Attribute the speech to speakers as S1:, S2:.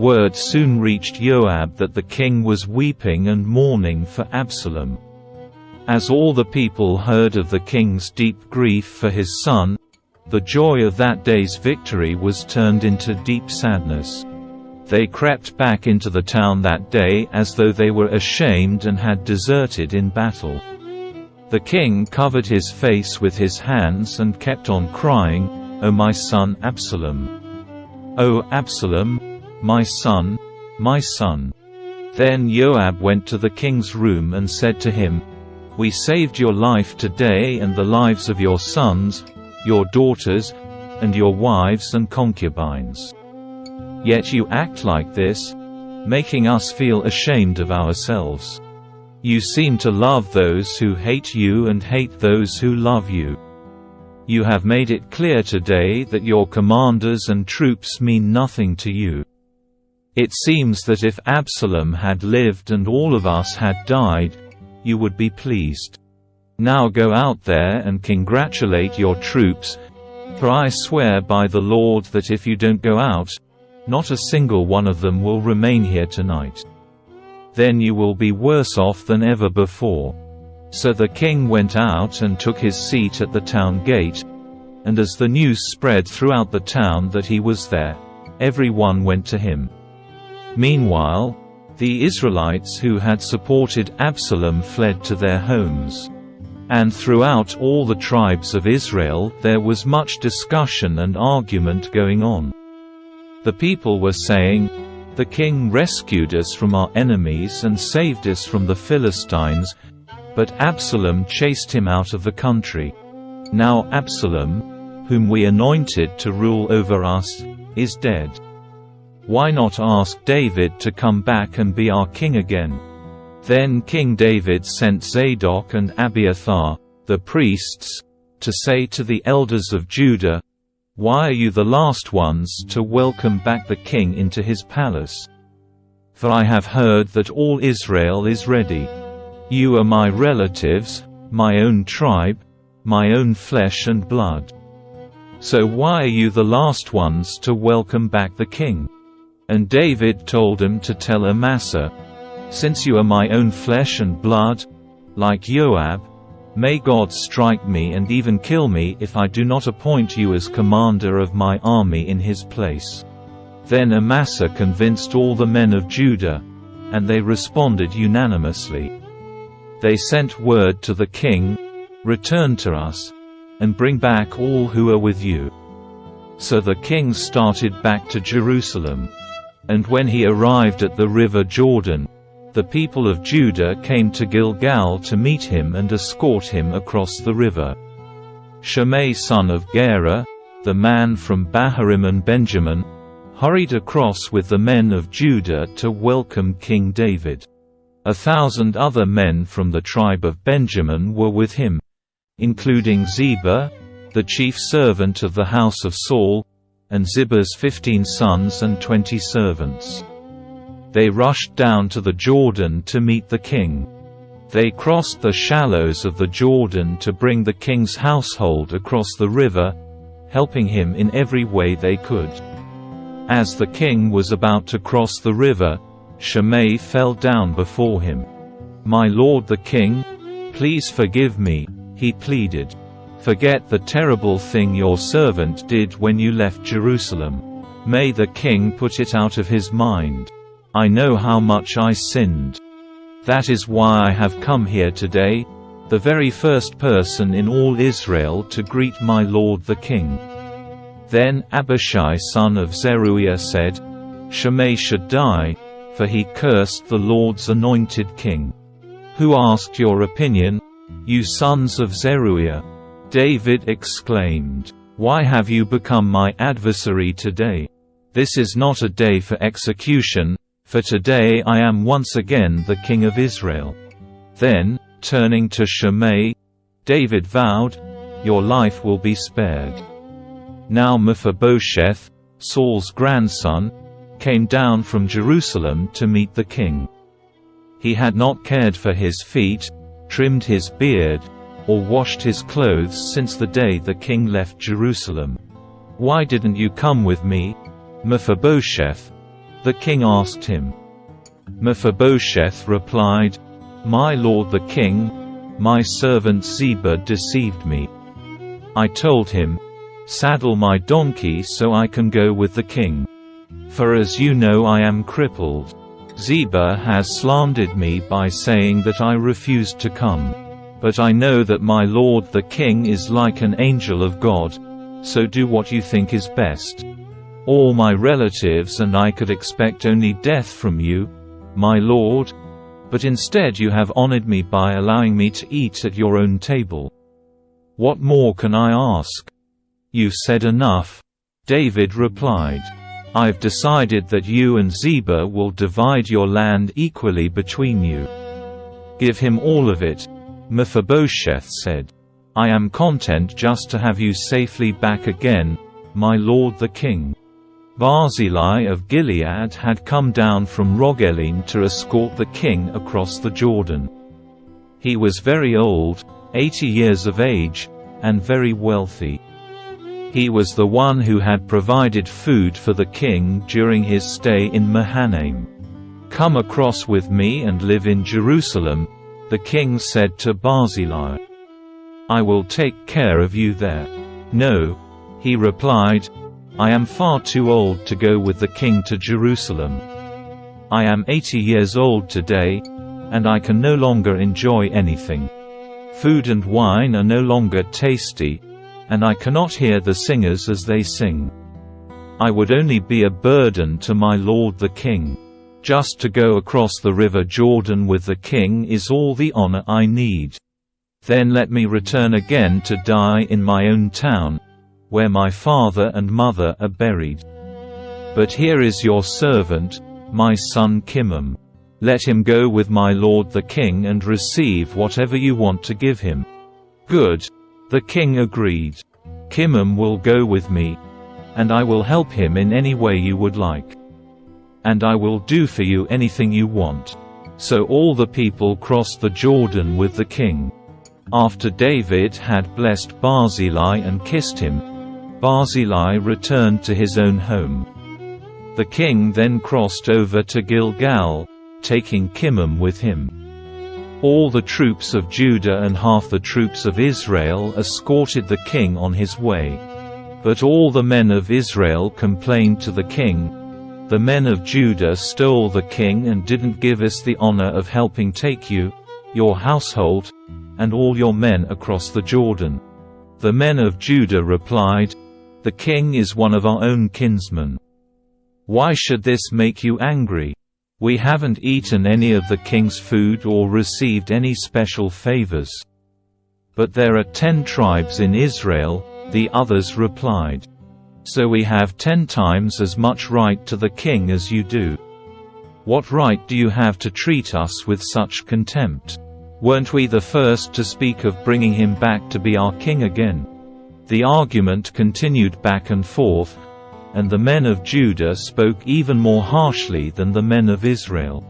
S1: Word soon reached Joab that the king was weeping and mourning for Absalom. As all the people heard of the king's deep grief for his son, the joy of that day's victory was turned into deep sadness. They crept back into the town that day as though they were ashamed and had deserted in battle. The king covered his face with his hands and kept on crying, "O my son Absalom! O Absalom, my son, my son!" Then Joab went to the king's room and said to him, "We saved your life today and the lives of your sons, your daughters, and your wives and concubines. Yet you act like this, making us feel ashamed of ourselves. You seem to love those who hate you and hate those who love you. You have made it clear today that your commanders and troops mean nothing to you. It seems that if Absalom had lived and all of us had died, you would be pleased. Now go out there and congratulate your troops, for I swear by the Lord that if you don't go out, not a single one of them will remain here tonight. Then you will be worse off than ever before." So the king went out and took his seat at the town gate, and as the news spread throughout the town that he was there, everyone went to him. Meanwhile, the Israelites who had supported Absalom fled to their homes. And throughout all the tribes of Israel there was much discussion and argument going on. The people were saying, "The king rescued us from our enemies and saved us from the Philistines, but Absalom chased him out of the country. Now Absalom, whom we anointed to rule over us, is dead. Why not ask David to come back and be our king again?" Then King David sent Zadok and Abiathar, the priests, to say to the elders of Judah, "Why are you the last ones to welcome back the king into his palace? For I have heard that all Israel is ready. You are my relatives, my own tribe, my own flesh and blood. So why are you the last ones to welcome back the king?" And David told them to tell Amasa, "Since you are my own flesh and blood, like Joab, may God strike me and even kill me if I do not appoint you as commander of my army in his place." Then Amasa convinced all the men of Judah, and they responded unanimously. They sent word to the king, "Return to us, and bring back all who are with you." So the king started back to Jerusalem. And when he arrived at the river Jordan, the people of Judah came to Gilgal to meet him and escort him across the river. Shimei son of Gera, the man from Bahurim and Benjamin, hurried across with the men of Judah to welcome King David. 1,000 other men from the tribe of Benjamin were with him, including Ziba, the chief servant of the house of Saul, and Ziba's 15 sons and 20 servants. They rushed down to the Jordan to meet the king. They crossed the shallows of the Jordan to bring the king's household across the river, helping him in every way they could. As the king was about to cross the river, Shimei fell down before him. "My lord the king, please forgive me," he pleaded. "Forget the terrible thing your servant did when you left Jerusalem. May the king put it out of his mind. I know how much I sinned. That is why I have come here today, the very first person in all Israel to greet my lord the king." Then Abishai son of Zeruiah said, "Shimei should die, for he cursed the Lord's anointed king. Who asked your opinion, you sons of Zeruiah?" David exclaimed, "Why have you become my adversary today? This is not a day for execution, for today I am once again the king of Israel." Then, turning to Shimei, David vowed, "Your life will be spared." Now Mephibosheth, Saul's grandson, came down from Jerusalem to meet the king. He had not cared for his feet, trimmed his beard, or washed his clothes since the day the king left Jerusalem. "Why didn't you come with me, Mephibosheth?" The king asked him. Mephibosheth replied, "My lord the king, my servant Ziba deceived me. I told him, 'Saddle my donkey so I can go with the king. For as you know I am crippled. Ziba has slandered me by saying that I refused to come. But I know that my lord the king is like an angel of God, so do what you think is best. All my relatives and I could expect only death from you, my lord, but instead you have honored me by allowing me to eat at your own table. What more can I ask?' You've said enough," David replied. "I've decided that you and Ziba will divide your land equally between you." "Give him all of it," Mephibosheth said. "I am content just to have you safely back again, my lord the king." Barzillai of Gilead had come down from Rogelim to escort the king across the Jordan. He was very old, 80 years of age, and very wealthy. He was the one who had provided food for the king during his stay in Mahanaim. "Come across with me and live in Jerusalem," the king said to Barzillai. "I will take care of you there." "No," he replied, "I am far too old to go with the king to Jerusalem. I am 80 years old today, and I can no longer enjoy anything. Food and wine are no longer tasty, and I cannot hear the singers as they sing. I would only be a burden to my lord the king. Just to go across the river Jordan with the king is all the honor I need. Then let me return again to die in my own town, where my father and mother are buried. But here is your servant, my son 𝗕𝗏. Let him go with my lord the king and receive whatever you want to give him." "Good," the king agreed. "𝗕𝗏 will go with me, and I will help him in any way you would like. And I will do for you anything you want." So all the people crossed the Jordan with the king. After David had blessed Barzillai and kissed him, Barzillai returned to his own home. The king then crossed over to Gilgal, taking 𝗕𝗏 with him. All the troops of Judah and half the troops of Israel escorted the king on his way. But all the men of Israel complained to the king, "The men of Judah stole the king and didn't give us the honor of helping take you, your household, and all your men across the Jordan." The men of Judah replied, "The king is one of our own kinsmen. Why should this make you angry? We haven't eaten any of the king's food or received any special favors." "But there are 10 tribes in Israel," the others replied. "So we have 10 times as much right to the king as you do. What right do you have to treat us with such contempt? Weren't we the first to speak of bringing him back to be our king again?" The argument continued back and forth, and the men of Judah spoke even more harshly than the men of Israel.